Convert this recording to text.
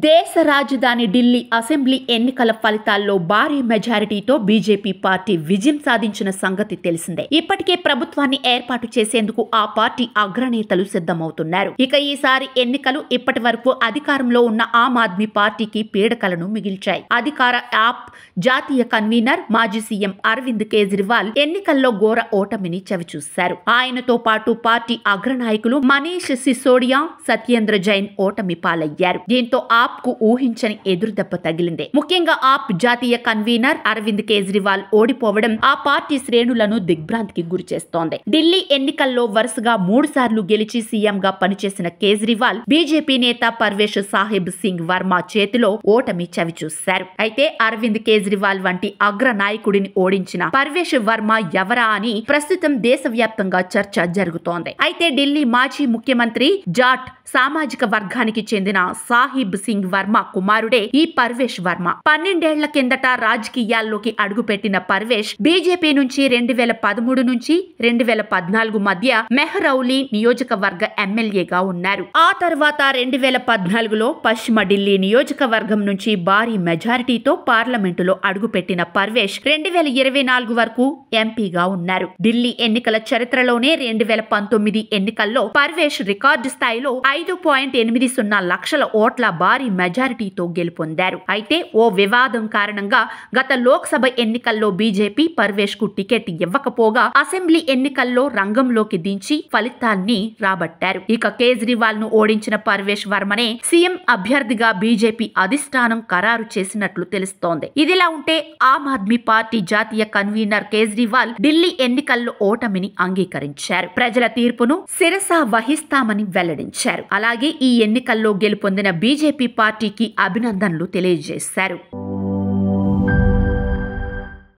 దేశ రాజధాని ఢిల్లీ అసెంబ్లీ ఎన్నికల ఫలితాల్లో భారీ మెజారిటీతో బీజేపీ పార్టీ విజయం సాధించిన సంగతి తెలిసిందే. ఇప్పటికే ప్రభుత్వాన్ని ఏర్పాటు చేసేందుకు ఆ పార్టీ అగ్రనేతలు సిద్ధమవుతున్నారు. ఇక ఈసారి ఎన్నికలు ఇప్పటి వరకు అధికారంలో ఉన్న ఆమ్ ఆద్మీ పార్టీకి పీడకలను మిగిల్చాయి. అధికార ఆప్ జాతీయ కన్వీనర్ మాజీ సీఎం అరవింద్ కేజ్రీవాల్ ఎన్నికల్లో ఘోర ఓటమిని చవిచూశారు. ఆయనతో పాటు పార్టీ అగ్రనాయకులు మనీష్ సిసోడియా, సత్యేంద్ర జైన్ ఓటమి పాలయ్యారు. దీంతో ఆప్ కు ఊహించని ఎదురుదెబ్బ తగిలింది. ముఖ్యంగా ఆప్ జాతీయ కన్వీనర్ అరవింద్ కేజ్రీవాల్ ఓడిపోవడం ఆ పార్టీ శ్రేణులను దిగ్భ్రాంతికి గురిచేస్తోంది. ఢిల్లీ ఎన్నికల్లో వరుసగా 3 సార్లు గెలిచి సీఎంగా పనిచేసిన కేజ్రీవాల్ బీజేపీ నేత పర్వేష్ సాహిబ్ సింగ్ వర్మ చేతిలో ఓటమి చవిచూశారు. అయితే అరవింద్ కేజ్రీవాల్ వంటి అగ్ర నాయకుడిని ఓడించిన పర్వేష్ వర్మ ఎవరా అని ప్రస్తుతం దేశవ్యాప్తంగా చర్చ జరుగుతోంది. అయితే ఢిల్లీ మాజీ ముఖ్యమంత్రి జాట్ సామాజిక వర్గానికి చెందిన సాహిబ్ సింగ్ వర్మ కుమారుడే ఈ పర్వేష్ వర్మ. 12 ఏళ్ల కిందట రాజకీయాల్లోకి అడుగుపెట్టిన పర్వేష్ బీజేపీ నుంచి 2013 నుంచి 2014 మధ్య మెహ్రౌలీ నియోజకవర్గ ఎమ్మెల్యేగా ఉన్నారు. ఆ తర్వాత 2014లో పశ్చిమ ఢిల్లీ నియోజకవర్గం నుంచి భారీ మెజారిటీతో పార్లమెంటులో అడుగుపెట్టిన పర్వేష్ 2024 వరకు ఎంపీగా ఉన్నారు. ఢిల్లీ ఎన్నికల చరిత్రలోనే 2019 ఎన్నికల్లో పర్వేష్ రికార్డు స్థాయిలో 5.80 లక్షల ఓట్ల భారీ మెజారిటీతో గెలుపొందారు. అయితే ఓ వివాదం కారణంగా గత లోక్సభ ఎన్నికల్లో బీజేపీ పర్వేష్ కు టికెట్ ఇవ్వకపోగా అసెంబ్లీ ఎన్నికల్లో రంగంలోకి దించి ఫలితాన్ని రాబట్టారు. ఇక కేజ్రీవాల్ ను ఓడించిన పర్వేష్ వర్మనే సీఎం అభ్యర్థిగా బీజేపీ అధిష్టానం ఖరారు చేసినట్లు తెలుస్తోంది. ఇదిలా ఉంటే ఆమ్ ఆద్మీ పార్టీ జాతీయ కన్వీనర్ కేజ్రీవాల్ ఢిల్లీ ఎన్నికల్లో ఓటమిని అంగీకరించారు. ప్రజల తీర్పును శిరస వహిస్తామని వెల్లడించారు. అలాగే ఈ ఎన్నికల్లో గెలుపొందిన బీజేపీ పార్టీకి అభినందనలు తెలియజేశారు.